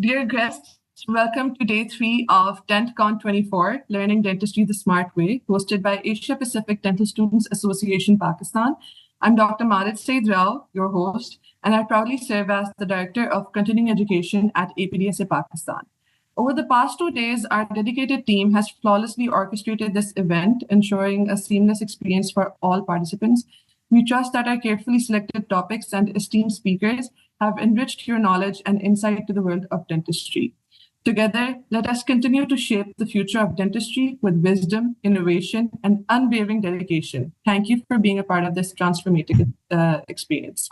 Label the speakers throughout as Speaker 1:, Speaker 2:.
Speaker 1: Dear guests, welcome to day 3 of DENTCON'24, Learning Dentistry the Smart Way, hosted by Asia Pacific Dental Students Association, Pakistan. I'm Dr. Marit Said Rao, your host, and I proudly serve as the Director of Continuing Education at APDSA Pakistan. Over the past 2 days, our dedicated team has flawlessly orchestrated this event, ensuring a seamless experience for all participants. We trust that our carefully selected topics and esteemed speakers have enriched your knowledge and insight to the world of dentistry. Together, let us continue to shape the future of dentistry with wisdom, innovation, and unwavering dedication. Thank you for being a part of this transformative experience.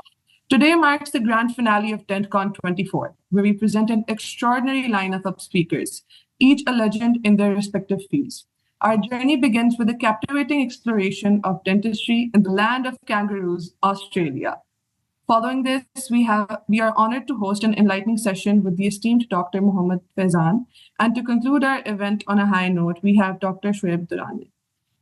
Speaker 1: Today marks the grand finale of DENTCON'24, where we present an extraordinary lineup of speakers, each a legend in their respective fields. Our journey begins with a captivating exploration of dentistry in the land of kangaroos, Australia. Following this, we are honored to host an enlightening session with the esteemed Dr. Mohammad Faizan. And to conclude our event on a high note, we have Dr. Shoaib Durrani.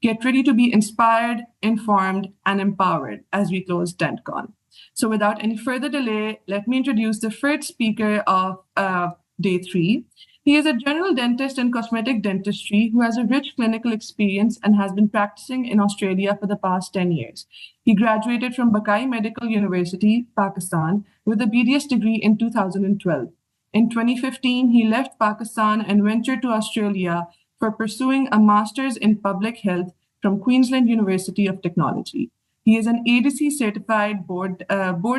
Speaker 1: Get ready to be inspired, informed, and empowered as we close DENTCON. So without any further delay, let me introduce the first speaker of day 3. He is a general dentist in cosmetic dentistry who has a rich clinical experience and has been practicing in Australia for the past 10 years. He graduated from Buckeye Medical University, Pakistan, with a BDS degree in 2012. In 2015, he left Pakistan and ventured to Australia for pursuing a master's in public health from Queensland University of Technology. He is an ADC certified board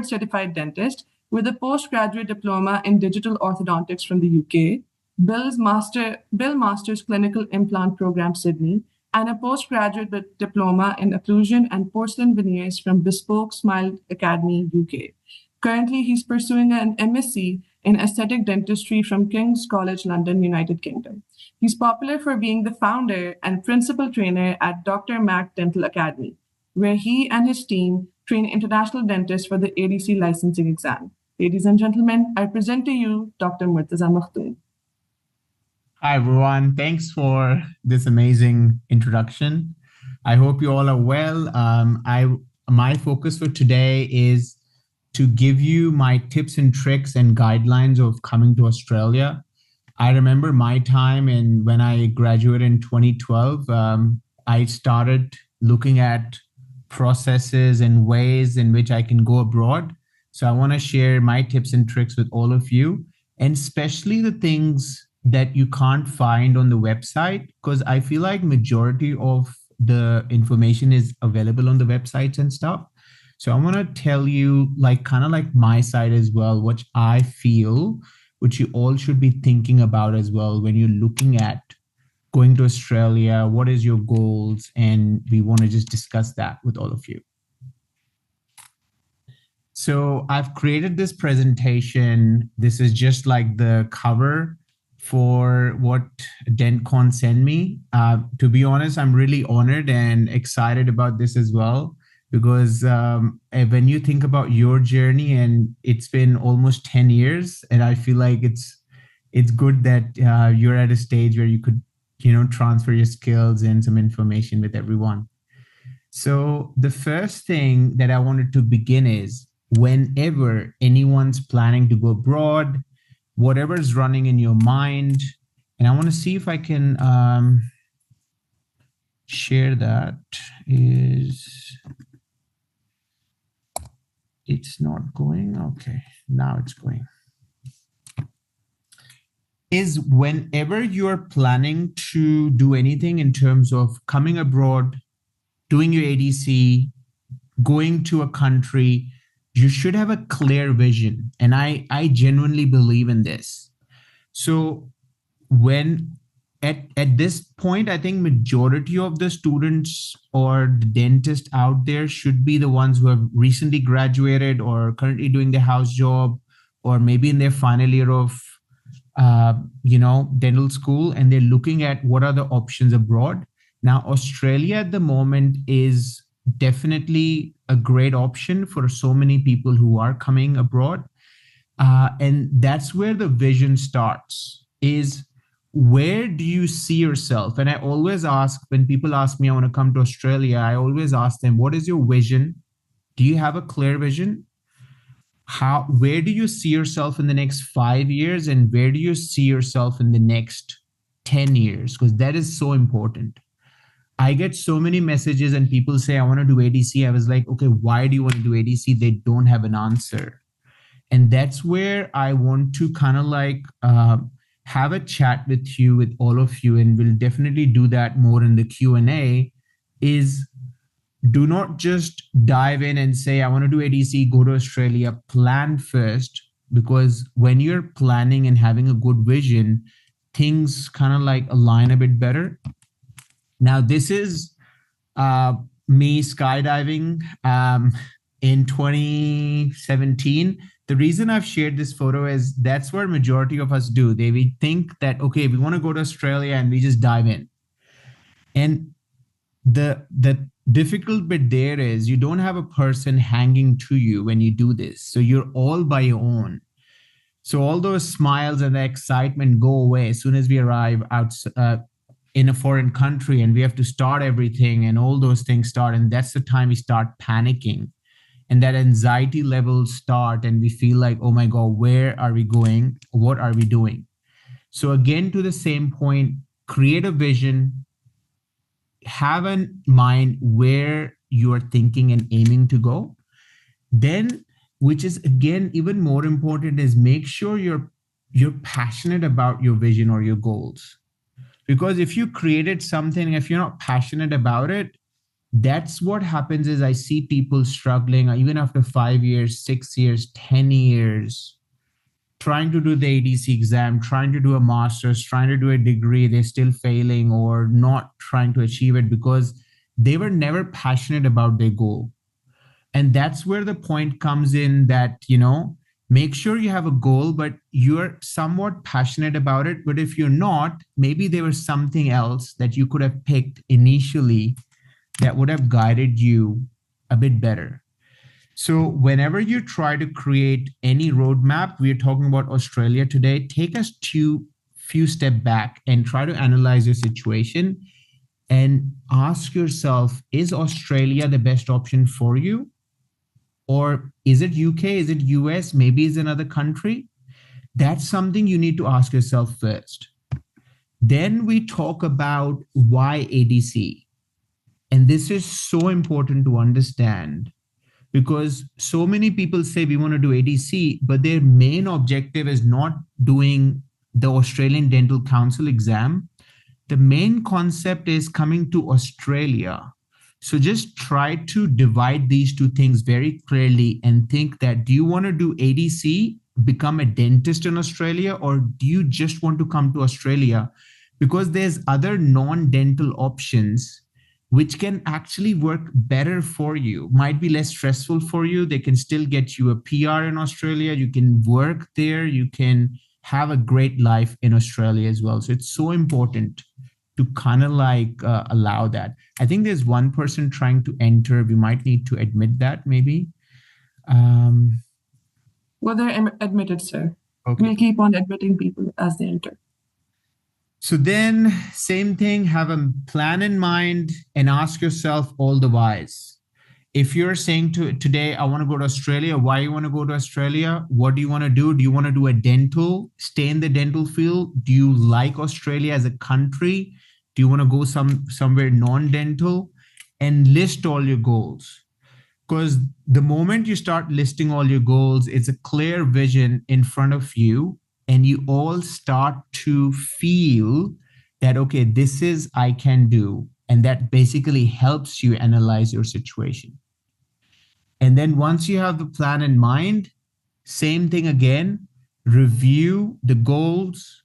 Speaker 1: certified dentist with a postgraduate diploma in digital orthodontics from the UK, Bill Masters Clinical Implant Program, Sydney, and a postgraduate diploma in occlusion and porcelain veneers from Bespoke Smile Academy, UK. Currently, he's pursuing an MSc in aesthetic dentistry from King's College London, United Kingdom. He's popular for being the founder and principal trainer at Dr. Mak Dental Academy, where he and his team train international dentists for the ADC licensing exam. Ladies and gentlemen, I present to you Dr. Murtaza Mak.
Speaker 2: Hi, everyone. Thanks for this amazing introduction. I hope you all are well. My focus for today is to give you my tips and tricks and guidelines of coming to Australia. I remember my time when I graduated in 2012, I started looking at processes and ways in which I can go abroad. So I want to share my tips and tricks with all of you, and especially the things that you can't find on the website, because I feel like majority of the information is available on the websites and stuff. So I want to tell you kind of my side as well, which I feel, which you all should be thinking about as well when you're looking at going to Australia. What is your goals? And we want to just discuss that with all of you. So I've created this presentation. This is just like the cover for what DENTCON sent me. To be honest, I'm really honored and excited about this as well, because when you think about your journey, and it's been almost 10 years, and I feel like it's good that you're at a stage where you could, transfer your skills and some information with everyone. So the first thing that I wanted to begin is, whenever anyone's planning to go abroad, whatever is running in your mind, and I want to see if I can share that. It's not going. Okay, now it's going. Is whenever you're planning to do anything in terms of coming abroad, doing your ADC, going to a country, you should have a clear vision. And I genuinely believe in this. So when at this point, I think majority of the students or the dentists out there should be the ones who have recently graduated or currently doing their house job, or maybe in their final year of dental school, and they're looking at what are the options abroad. Now, Australia at the moment is definitely a great option for so many people who are coming abroad. And that's where the vision starts, is where do you see yourself? And I always ask, when people ask me, I want to come to Australia, I always ask them, what is your vision? Do you have a clear vision? where do you see yourself in the next 5 years, and where do you see yourself in the next 10 years? Because that is so important. I get so many messages and people say, I want to do ADC. I was like, okay, why do you want to do ADC? They don't have an answer. And that's where I want to kind of like have a chat with you, with all of you, and we'll definitely do that more in the Q&A, is do not just dive in and say, I want to do ADC, go to Australia, plan first, because when you're planning and having a good vision, things kind of like align a bit better. Now, this is me skydiving in 2017. The reason I've shared this photo is that's what majority of us do. We think that, okay, we want to go to Australia and we just dive in. And the difficult bit there is you don't have a person hanging to you when you do this. So you're all by your own. So all those smiles and the excitement go away as soon as we arrive out in a foreign country and we have to start everything and all those things start. And that's the time we start panicking and that anxiety levels start and we feel like, oh my God, where are we going? What are we doing? So again, to the same point, create a vision, have in mind where you're thinking and aiming to go. Then, which is again even more important, is make sure you're passionate about your vision or your goals. Because if you created something, if you're not passionate about it, that's what happens. Is I see people struggling even after 5 years, 6 years, 10 years, trying to do the ADC exam, trying to do a master's, trying to do a degree, they're still failing or not trying to achieve it because they were never passionate about their goal. And that's where the point comes in that, make sure you have a goal, but you're somewhat passionate about it. But if you're not, maybe there was something else that you could have picked initially that would have guided you a bit better. So whenever you try to create any roadmap, we're talking about Australia today, take us to few steps back and try to analyze your situation and ask yourself, is Australia the best option for you? Or is it UK? Is it US? Maybe it's another country? That's something you need to ask yourself first. Then we talk about why ADC. And this is so important to understand because so many people say we want to do ADC, but their main objective is not doing the Australian Dental Council exam. The main concept is coming to Australia. So just try to divide these two things very clearly and think that, do you want to do ADC, become a dentist in Australia, or do you just want to come to Australia? Because there's other non-dental options which can actually work better for you, might be less stressful for you. They can still get you a PR in Australia. You can work there. You can have a great life in Australia as well. So it's so important to kind of like allow that. I think there's one person trying to enter. We might need to admit that maybe.
Speaker 1: Well, they're admitted, sir. Okay. We'll keep on admitting people as they enter.
Speaker 2: So then same thing, have a plan in mind and ask yourself all the whys. If you're saying today, I want to go to Australia, why you want to go to Australia? What do you want to do? Do you want to do a dental, stay in the dental field? Do you like Australia as a country? Do you want to go somewhere non-dental? And list all your goals. Because the moment you start listing all your goals, it's a clear vision in front of you. And you all start to feel that, okay, this is I can do. And that basically helps you analyze your situation. And then once you have the plan in mind, same thing again, review the goals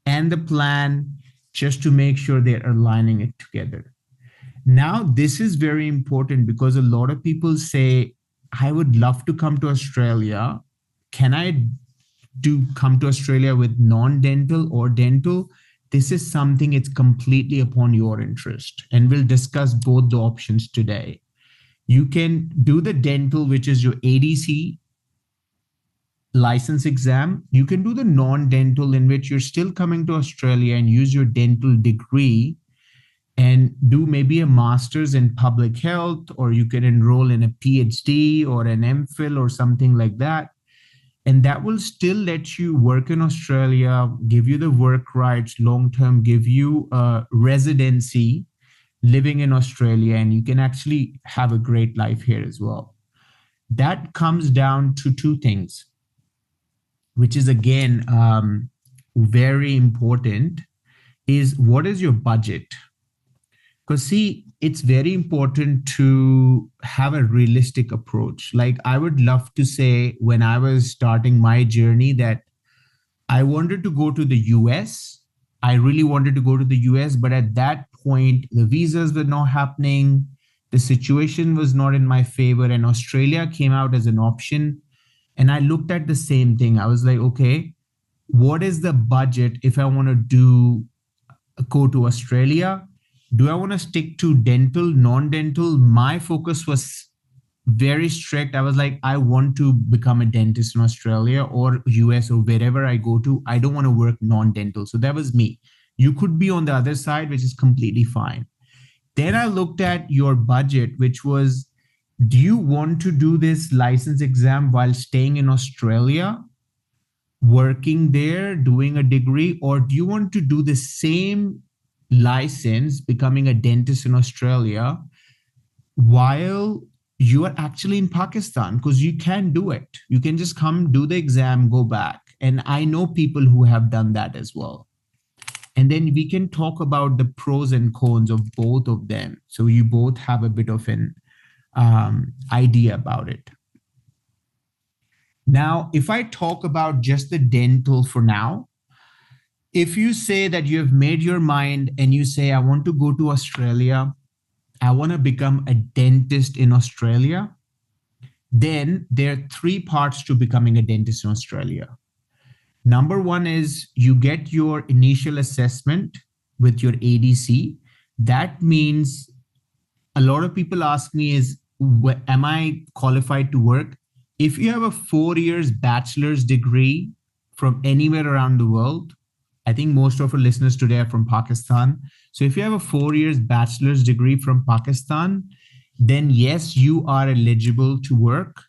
Speaker 2: and the plan just to make sure they're aligning it together. Now, this is very important because a lot of people say, I would love to come to Australia. Can I come to Australia with non-dental or dental? This is something, it's completely upon your interest. And we'll discuss both the options today. You can do the dental, which is your ADC license exam. You can do the non-dental, in which you're still coming to Australia and use your dental degree and do maybe a master's in public health, or you can enroll in a PhD or an MPhil or something like that. And that will still let you work in Australia, give you the work rights long term, give you a residency living in Australia, and you can actually have a great life here as well. That comes down to two things, which is again very important, is what is your budget? Because see, it's very important to have a realistic approach. Like I would love to say when I was starting my journey that I wanted to go to the US. I really wanted to go to the US, but at that point, the visas were not happening. The situation was not in my favor, and Australia came out as an option. And I looked at the same thing. I was like, okay, what is the budget if I want to go to Australia? Do I want to stick to dental, non-dental? My focus was very strict. I was like, I want to become a dentist in Australia or US or wherever I go to. I don't want to work non-dental. So that was me. You could be on the other side, which is completely fine. Then I looked at your budget, which was, do you want to do this license exam while staying in Australia, working there, doing a degree, or do you want to do the same license, becoming a dentist in Australia while you are actually in Pakistan? Because you can do it. You can just come, do the exam, go back. And I know people who have done that as well. And then we can talk about the pros and cons of both of them. So you both have a bit of an idea about it. Now, if I talk about just the dental for now, if you say that you have made your mind and you say, I want to go to Australia, I want to become a dentist in Australia, then there are three parts to becoming a dentist in Australia. Number one is you get your initial assessment with your ADC. That means a lot of people ask me is, am I qualified to work? If you have a 4 years bachelor's degree from anywhere around the world, I think most of our listeners today are from Pakistan. So if you have a 4 years bachelor's degree from Pakistan, then yes, you are eligible to work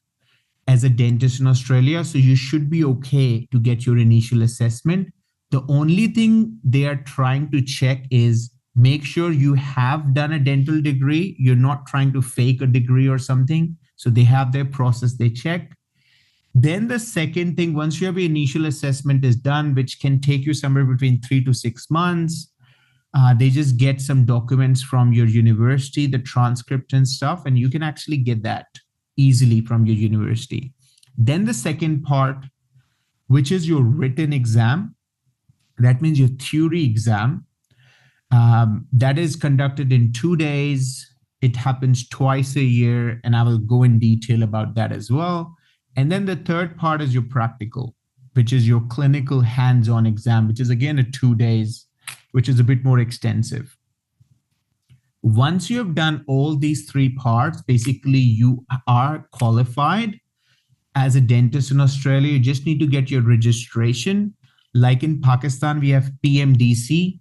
Speaker 2: as a dentist in Australia. So you should be okay to get your initial assessment. The only thing they are trying to check is make sure you have done a dental degree. You're not trying to fake a degree or something. So they have their process, they check. Then the second thing, once you have your initial assessment is done, which can take you somewhere between 3 to 6 months, they just get some documents from your university, the transcript and stuff, and you can actually get that easily from your university. Then the second part, which is your written exam, that means your theory exam, that is conducted in 2 days. It happens twice a year, and I will go in detail about that as well. And then the third part is your practical, which is your clinical hands-on exam, which is again a 2 days, which is a bit more extensive. Once you have done all these three parts, basically you are qualified as a dentist in Australia. You just need to get your registration. Like in Pakistan, we have PMDC.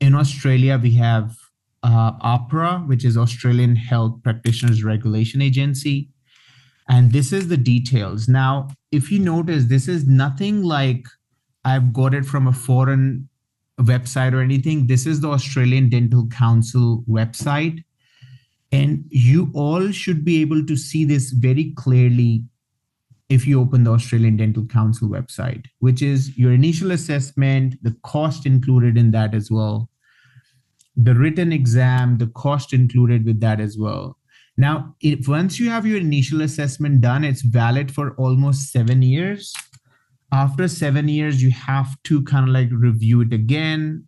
Speaker 2: In Australia, we have APRA, which is Australian Health Practitioners Regulation Agency. And this is the details. Now, if you notice, this is nothing like I've got it from a foreign website or anything. This is the Australian Dental Council website. And you all should be able to see this very clearly if you open the Australian Dental Council website, which is your initial assessment, the cost included in that as well, the written exam, the cost included with that as well. Now, once you have your initial assessment done, it's valid for almost 7 years. After 7 years, you have to kind of like review it again.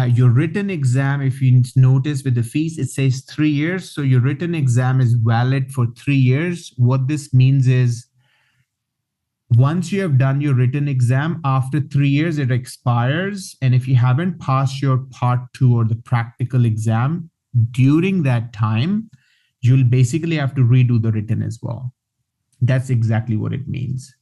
Speaker 2: Your written exam, if you notice with the fees, it says 3 years. So your written exam is valid for 3 years. What this means is once you have done your written exam, after 3 years, it expires. And if you haven't passed your part 2 or the practical exam during that time, you'll basically have to redo the written as well. That's exactly what it means.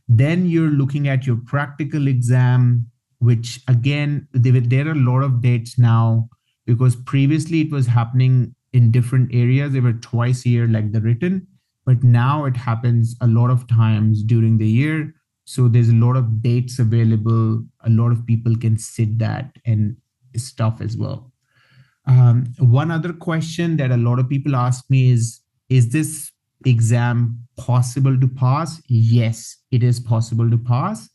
Speaker 2: Then you're looking at your practical exam, which again, there are a lot of dates now because previously it was happening in different areas. They were twice a year like the written, but now it happens a lot of times during the year. So there's a lot of dates available. A lot of people can sit that and stuff as well. One other question that a lot of people ask me is this exam possible to pass? Yes, it is possible to pass.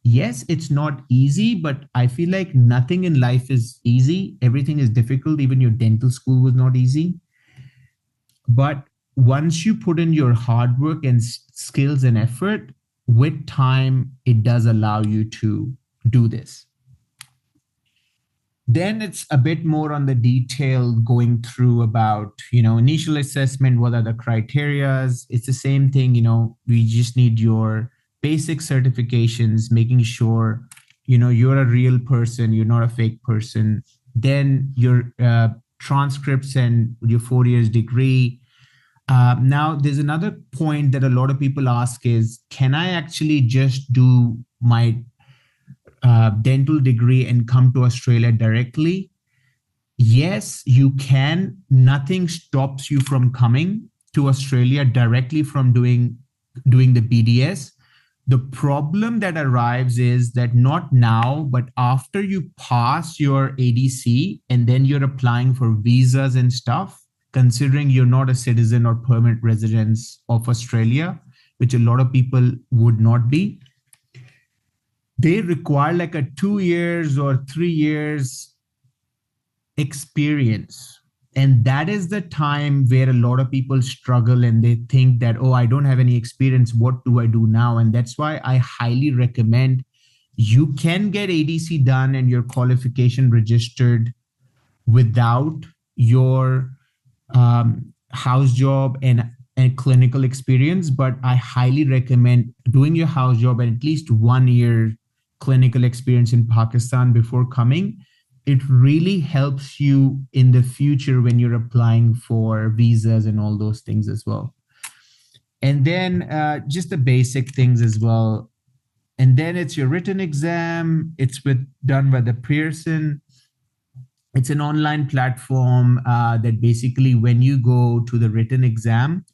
Speaker 2: Yes, it's not easy, but I feel like nothing in life is easy. Everything is difficult. Even your dental school was not easy. But once you put in your hard work and skills and effort, with time, it does allow you to do this. Then it's a bit more on the detail, going through about, initial assessment, what are the criterias. It's the same thing, we just need your basic certifications, making sure, you're a real person, you're not a fake person. Then your transcripts and your 4 years degree. Now, there's another point that a lot of people ask is, can I actually just do my dental degree and come to Australia directly? Yes, you can. Nothing stops you from coming to Australia directly from doing the BDS. The problem that arrives is that not now, but after you pass your ADC and then you're applying for visas and stuff, considering you're not a citizen or permanent resident of Australia, which a lot of people would not be, they require like a 2 years or 3 years experience. And that is the time where a lot of people struggle and they think that, oh, I don't have any experience. What do I do now? And that's why I highly recommend you can get ADC done and your qualification registered without your house job and clinical experience. But I highly recommend doing your house job and at least 1 year clinical experience in Pakistan before coming. It really helps you in the future when you're applying for visas and all those things as well. And then just the basic things as well. And then it's your written exam. It's done by the Pearson. It's an online platform that basically when you go to the written exam,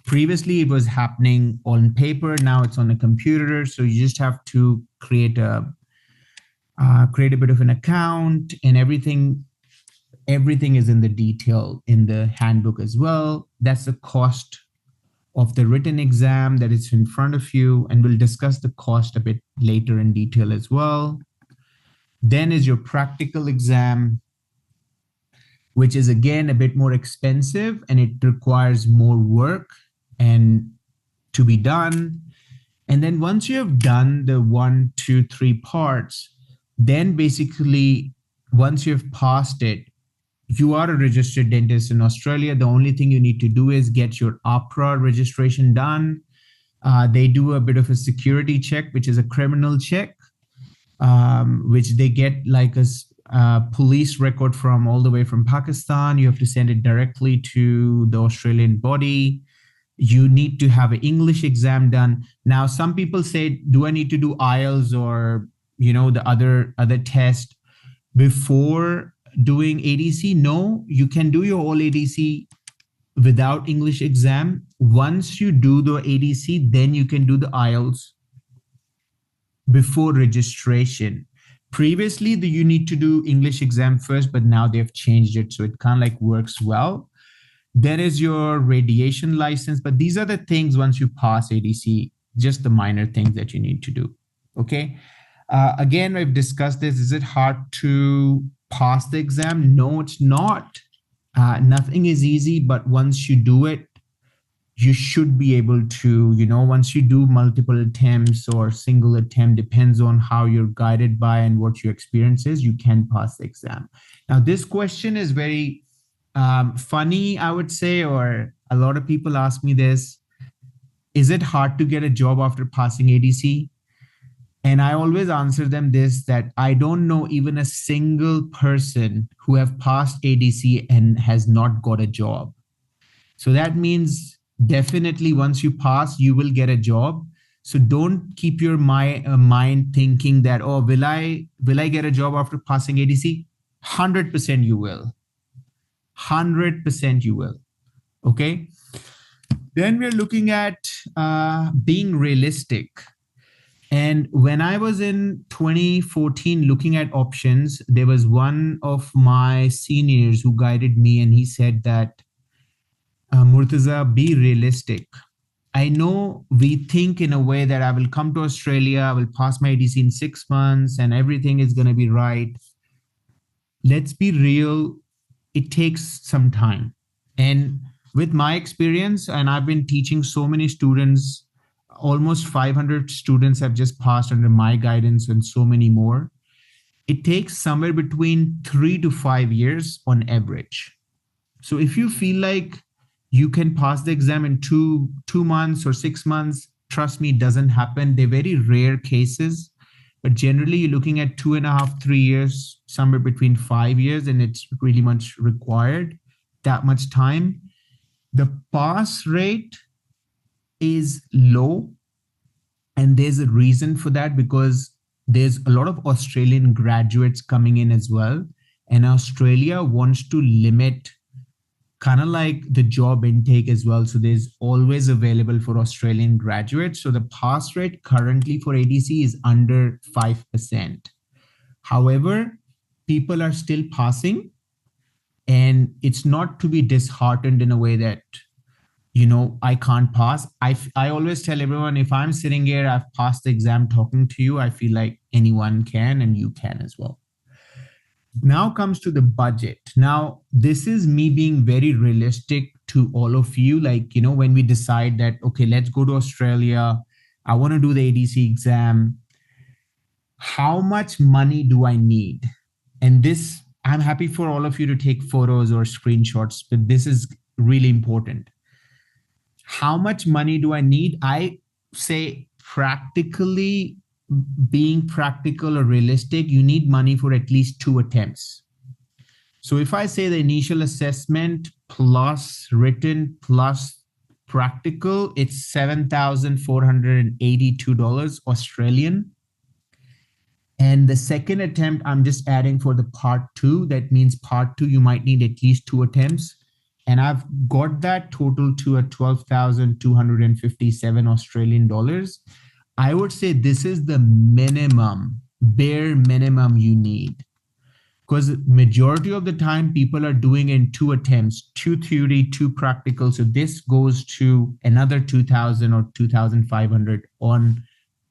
Speaker 2: previously it was happening on paper. Now it's on a computer. So you just have to create a bit of an account, and everything is in the detail in the handbook as well. That's the cost of the written exam that is in front of you. And we'll discuss the cost a bit later in detail as well. Then is your practical exam, which is again a bit more expensive and it requires more work and to be done. And then once you have done the 1, 2, 3 parts, then basically once you've passed it, you are a registered dentist in Australia. The only thing you need to do is get your APRA registration done. They do a bit of a security check, which is a criminal check, which they get like a police record from all the way from Pakistan. You have to send it directly to the Australian body. You need to have an English exam done. Now, some people say, do I need to do IELTS or, the other test before doing ADC? No, you can do your whole ADC without English exam. Once you do the ADC, then you can do the IELTS before registration. Previously, you need to do English exam first, but now they've changed it. So it kind of like works well. There is your radiation license, but these are the things once you pass ADC, just the minor things that you need to do. Okay. Again, we've discussed this. Is it hard to pass the exam? No, it's not. Nothing is easy, but once you do it, you should be able to, once you do multiple attempts or single attempt, depends on how you're guided by and what your experience is, you can pass the exam. Now, this question is very funny, I would say, or a lot of people ask me this. Is it hard to get a job after passing ADC? And I always answer them this, that I don't know even a single person who have passed ADC and has not got a job. So that means definitely once you pass, you will get a job. So don't keep your mind thinking that, oh, will I get a job after passing ADC? 100% you will. 100% you will. Okay. Then we're looking at being realistic. And when I was in 2014 looking at options, there was one of my seniors who guided me, and he said that, Murtaza, be realistic. I know we think in a way that I will come to Australia, I will pass my ADC in 6 months, and everything is going to be right. Let's be real, it takes some time. And with my experience, and I've been teaching so many students, almost 500 students have just passed under my guidance and so many more. It takes somewhere between 3 to 5 years on average. So if you feel like you can pass the exam in two months or 6 months, trust me, it doesn't happen. They're very rare cases, but generally you're looking at 2.5, 3 years, somewhere between 5 years, and it's really much required, that much time. The pass rate is low, and there's a reason for that, because there's a lot of Australian graduates coming in as well, and Australia wants to limit kind of like the job intake as well. So there's always available for Australian graduates. So the pass rate currently for ADC is under 5%. However, people are still passing, and it's not to be disheartened in a way that, I can't pass. I always tell everyone, if I'm sitting here, I've passed the exam talking to you, I feel like anyone can, and you can as well. Now comes to the budget. Now, this is me being very realistic to all of you. Like, when we decide that, okay, let's go to Australia, I want to do the ADC exam. How much money do I need? And this, I'm happy for all of you to take photos or screenshots, but this is really important. How much money do I need? I say practically, being practical or realistic, you need money for at least 2 attempts. So if I say the initial assessment plus written plus practical, it's $7,482 Australian. And the second attempt, I'm just adding for the part 2. That means part 2, you might need at least 2 attempts. And I've got that total to a 12,257 Australian dollars. I would say this is the minimum, bare minimum you need, because majority of the time people are doing in 2 attempts, 2 theory, 2 practical. So this goes to another 2,000 or 2,500 on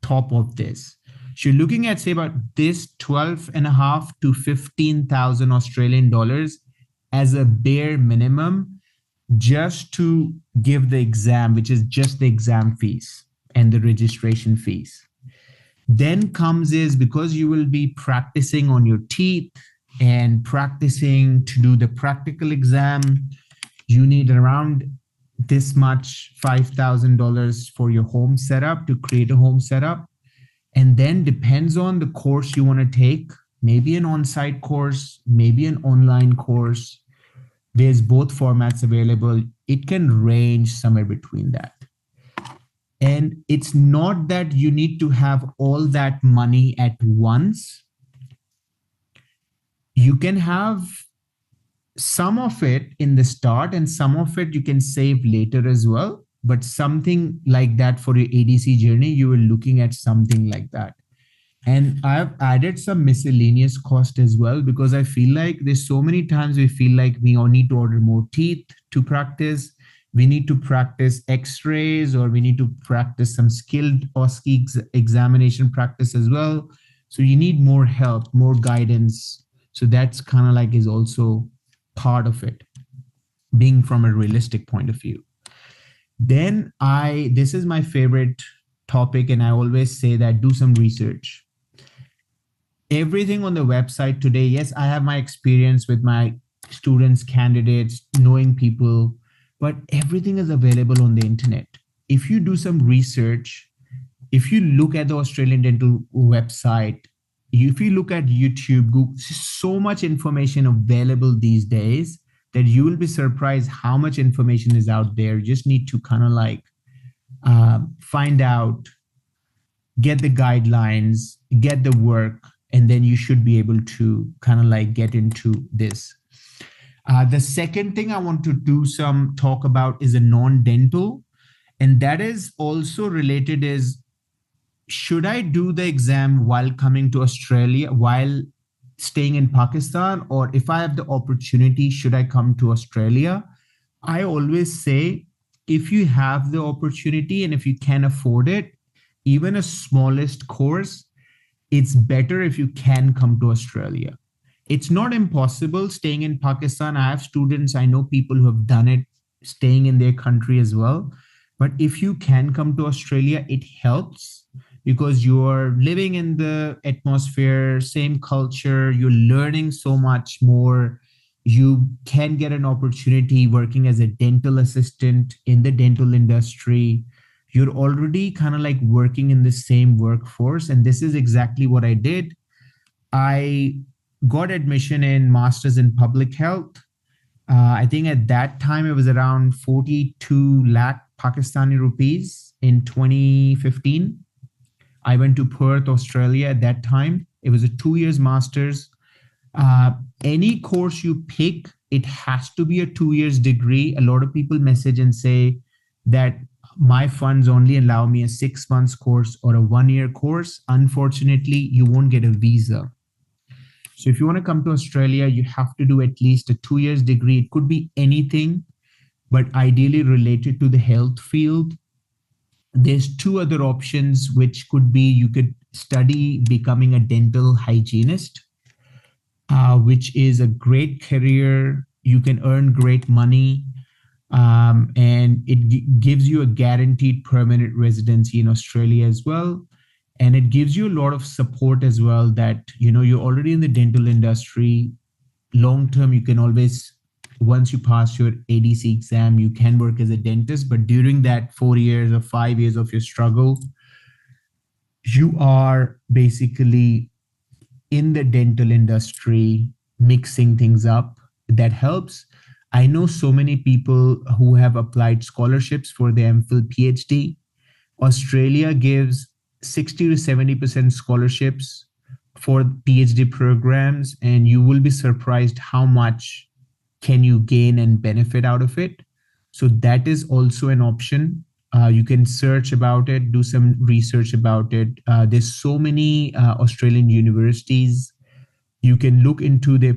Speaker 2: top of this. So you're looking at, say, about this 12.5 to 15,000 Australian dollars as a bare minimum just to give the exam, which is just the exam fees and the registration fees. Then comes is, because you will be practicing on your teeth and practicing to do the practical exam, you need around this much, $5,000 for your home setup, to create a home setup. And then depends on the course you want to take, maybe an on-site course, maybe an online course. There's both formats available. It can range somewhere between that. And it's not that you need to have all that money at once. You can have some of it in the start, and some of it you can save later as well. But something like that for your ADC journey, you were looking at something like that. And I've added some miscellaneous cost as well, because I feel like there's so many times we feel like we all need to order more teeth to practice. We need to practice x-rays, or we need to practice some skilled OSCE examination practice as well. So you need more help, more guidance. So that's kind of like is also part of it, being from a realistic point of view. Then this is my favorite topic, and I always say that do some research. Everything on the website today, yes, I have my experience with my students, candidates, knowing people, but everything is available on the internet. If you do some research, if you look at the Australian Dental website, if you look at YouTube, Google, so much information available these days that you will be surprised how much information is out there. You just need to kind of like find out, get the guidelines, get the work, and then you should be able to kind of like get into this. The second thing I want to do some talk about is a non-dental. And that is also related is, should I do the exam while coming to Australia, while staying in Pakistan, or if I have the opportunity, should I come to Australia? I always say, if you have the opportunity and if you can afford it, even a smallest course, it's better if you can come to Australia. It's not impossible staying in Pakistan. I have students, I know people who have done it staying in their country as well. But if you can come to Australia, it helps because you're living in the atmosphere, same culture, you're learning so much more. You can get an opportunity working as a dental assistant in the dental industry. You're already kind of like working in the same workforce. And this is exactly what I did. I got admission in Masters in Public Health. I think at that time it was around 42 lakh Pakistani rupees in 2015. I went to Perth, Australia at that time. It was a 2 years master's. Any course you pick, it has to be a 2 years degree. A lot of people message and say that my funds only allow me a 6 months course or a 1 year course. Unfortunately, you won't get a visa. So if you want to come to Australia, you have to do at least a 2 years degree. It could be anything, but ideally related to the health field. There's two other options, which could be you could study becoming a dental hygienist, which is a great career. You can earn great money, and it gives you a guaranteed permanent residency in Australia as well. And it gives you a lot of support as well that, you're already in the dental industry. Long term, you can always, once you pass your ADC exam, you can work as a dentist. But during that 4 years or 5 years of your struggle, you are basically in the dental industry, mixing things up. That helps. I know so many people who have applied scholarships for the MPhil PhD. Australia gives 60 to 70% scholarships for PhD programs, and you will be surprised how much can you gain and benefit out of it. So that is also an option. You can search about it, do some research about it. There's so many Australian universities. You can look into their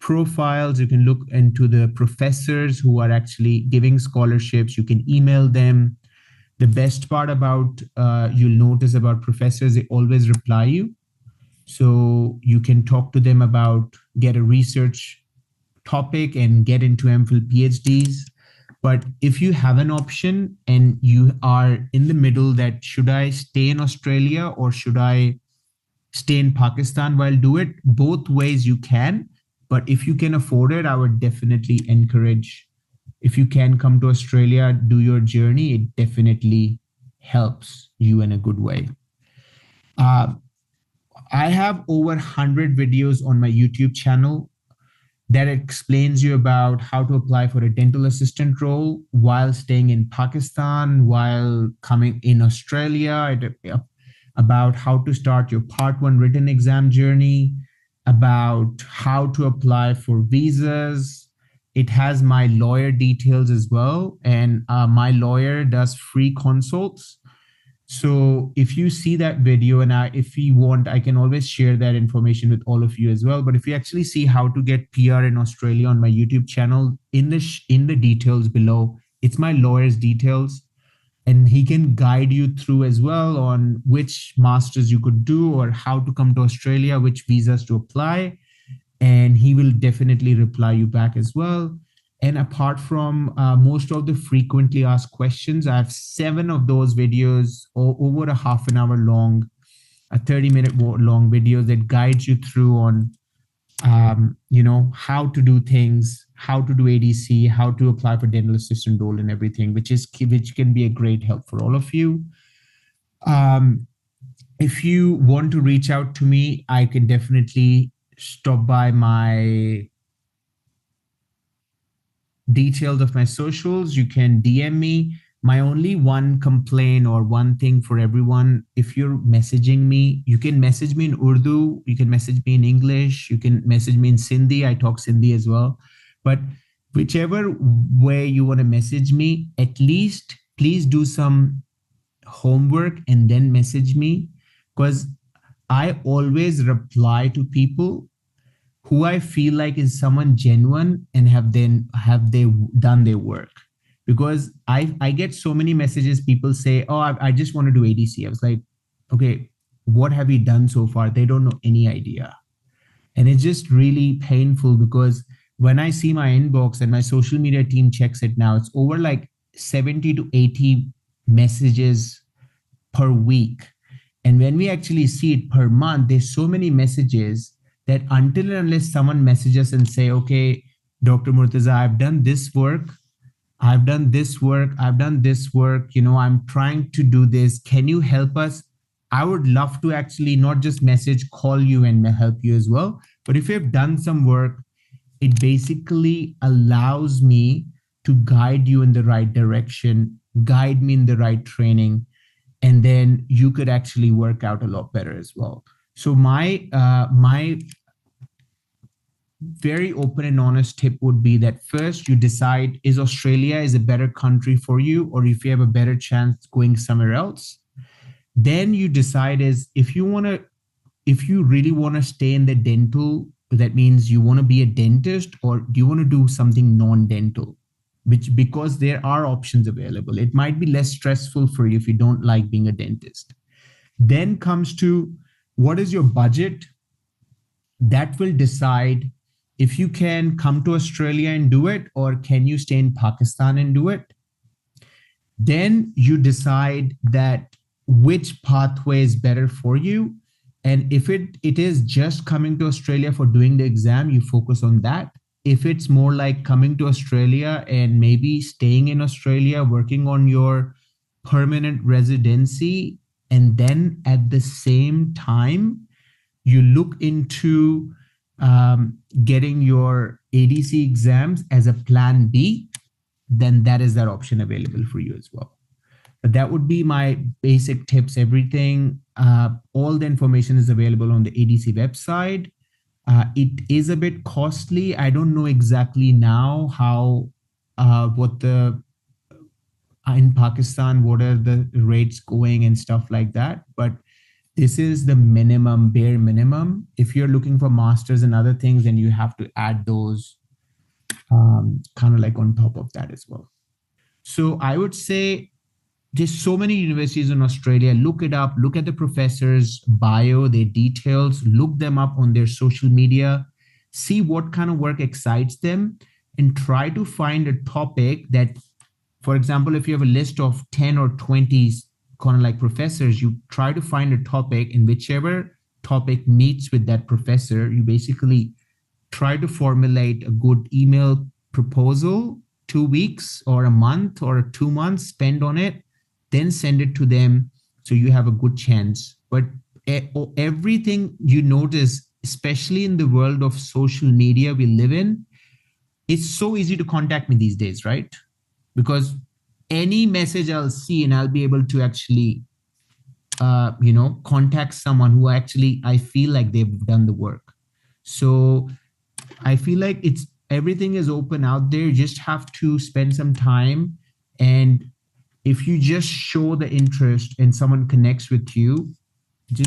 Speaker 2: profiles. You can look into the professors who are actually giving scholarships. You can email them. The best part about, you'll notice about professors, they always reply you. So you can talk to them about, get a research topic and get into MPhil PhDs. But if you have an option and you are in the middle that should I stay in Australia or should I stay in Pakistan while do it, both ways you can. But if you can afford it, I would definitely encourage, if you can come to Australia, do your journey. It definitely helps you in a good way. I have over 100 videos on my YouTube channel that explains you about how to apply for a dental assistant role while staying in Pakistan, while coming in Australia, about how to start your Part 1 written exam journey, about how to apply for visas. It has my lawyer details as well. And my lawyer does free consults. So if you see that video, and if you want, I can always share that information with all of you as well. But if you actually see how to get PR in Australia on my YouTube channel, in the details below, it's my lawyer's details. And he can guide you through as well on which masters you could do or how to come to Australia, which visas to apply. And he will definitely reply you back as well. And apart from most of the frequently asked questions, I have 7 of those videos over a half an hour long, a 30-minute long videos that guides you through on, how to do things, how to do ADC, how to apply for dental assistant role and everything, which can be a great help for all of you. If you want to reach out to me, I can definitely stop by my details of my socials. You can DM me. My only one complaint or one thing for everyone, if you're messaging me, you can message me in Urdu, you can message me in English, you can message me in Sindhi. I talk Sindhi as well. But whichever way you want to message me, at least please do some homework and then message me, because I always reply to people who I feel like is someone genuine and have they done their work. Because I get so many messages, people say, oh, I just want to do ADC. I was like, okay, what have you done so far? They don't know any idea. And it's just really painful, because when I see my inbox and my social media team checks it now, it's over like 70 to 80 messages per week. And when we actually see it per month, there's so many messages that until and unless someone messages and say, okay, Dr. Murtaza, I've done this work, I've done this work, I've done this work, I'm trying to do this. Can you help us? I would love to actually not just message, call you and help you as well. But if you've done some work, it basically allows me to guide you in the right direction, guide me in the right training, and then you could actually work out a lot better as well. So my very open and honest tip would be that first you decide, is Australia is a better country for you, or if you have a better chance going somewhere else. Then you decide if you really want to stay in the dental, that means you want to be a dentist, or do you want to do something non-dental, because there are options available. It might be less stressful for you if you don't like being a dentist. Then comes to, what is your budget? That will decide if you can come to Australia and do it, or can you stay in Pakistan and do it. Then you decide that which pathway is better for you. And if it is just coming to Australia for doing the exam, you focus on that. If it's more like coming to Australia and maybe staying in Australia, working on your permanent residency, and then at the same time, you look into getting your ADC exams as a plan B, then that is that option available for you as well. But that would be my basic tips. Everything, all the information is available on the ADC website. It is a bit costly. I don't know exactly now how, in Pakistan, what are the rates going and stuff like that. But this is the minimum, bare minimum. If you're looking for masters and other things, then you have to add those kind of like on top of that as well. So I would say there's so many universities in Australia. Look it up, look at the professors' bio, their details, look them up on their social media, see what kind of work excites them, and try to find a topic that, for example, if you have a list of 10 or 20 kind of like professors, you try to find a topic, and whichever topic meets with that professor, you basically try to formulate a good email proposal, 2 weeks or a month or 2 months, spend on it, then send it to them so you have a good chance. But everything you notice, especially in the world of social media we live in, it's so easy to contact me these days, right? Because any message I'll see and I'll be able to actually, contact someone who actually, I feel like they've done the work. So I feel like everything is open out there. You just have to spend some time. And if you just show the interest and someone connects with you,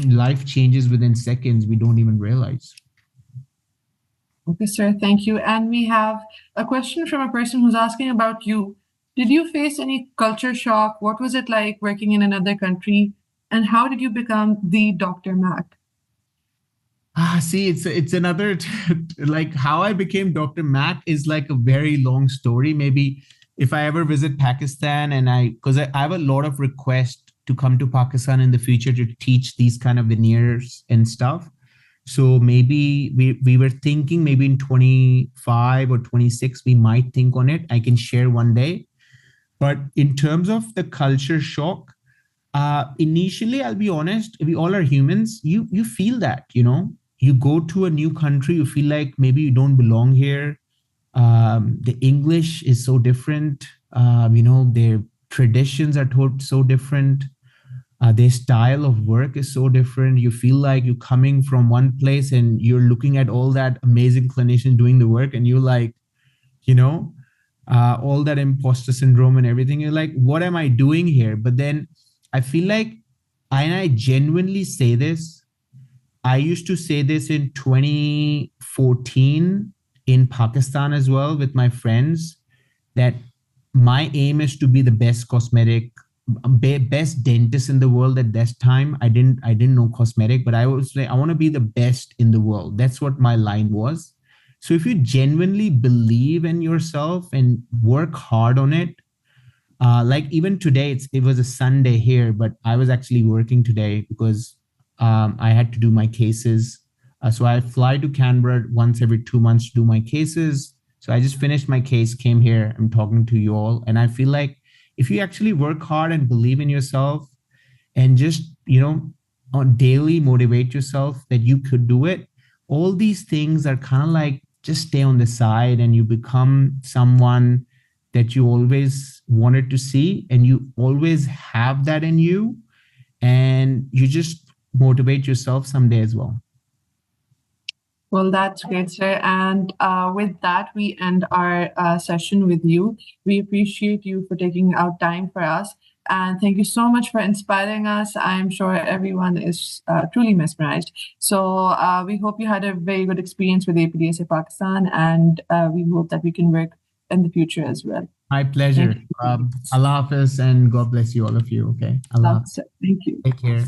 Speaker 2: life changes within seconds. We don't even realize.
Speaker 1: Okay, sir. Thank you. And we have a question from a person who's asking about you. Did you face any culture shock? What was it like working in another country? And how did you become the Dr. Mak?
Speaker 2: See, it's another, like how I became Dr. Mak is like a very long story. Maybe if I ever visit Pakistan because I have a lot of requests to come to Pakistan in the future to teach these kind of veneers and stuff. So maybe we were thinking maybe in 25 or 26, we might think on it. I can share one day. But in terms of the culture shock, initially, I'll be honest, we all are humans. You feel that, you go to a new country, you feel like maybe you don't belong here. The English is so different. Their traditions are so different. Their style of work is so different. You feel like you're coming from one place and you're looking at all that amazing clinician doing the work, and you're like, all that imposter syndrome and everything. You're like, what am I doing here? But then I feel like, and I genuinely say this, I used to say this in 2014 in Pakistan as well with my friends, that my aim is to be the best best dentist in the world. At that time, I didn't know cosmetic, but I was like, I want to be the best in the world. That's what my line was. So if you genuinely believe in yourself and work hard on it, like even today, it was a Sunday here, but I was actually working today because I had to do my cases. So I fly to Canberra once every 2 months to do my cases. So I just finished my case, came here, I'm talking to you all. And I feel like if you actually work hard and believe in yourself and just, on daily motivate yourself that you could do it, all these things are kind of like just stay on the side and you become someone that you always wanted to see and you always have that in you, and you just motivate yourself someday as well.
Speaker 1: Well, that's great, sir. And with that, we end our session with you. We appreciate you for taking out time for us. And thank you so much for inspiring us. I'm sure everyone is truly mesmerized. So we hope you had a very good experience with APDSA Pakistan, and we hope that we can work in the future as well.
Speaker 2: My pleasure. Allah Hafiz, and God bless you, all of you. Okay. Allah Hafiz.
Speaker 1: Thank you.
Speaker 2: Take care.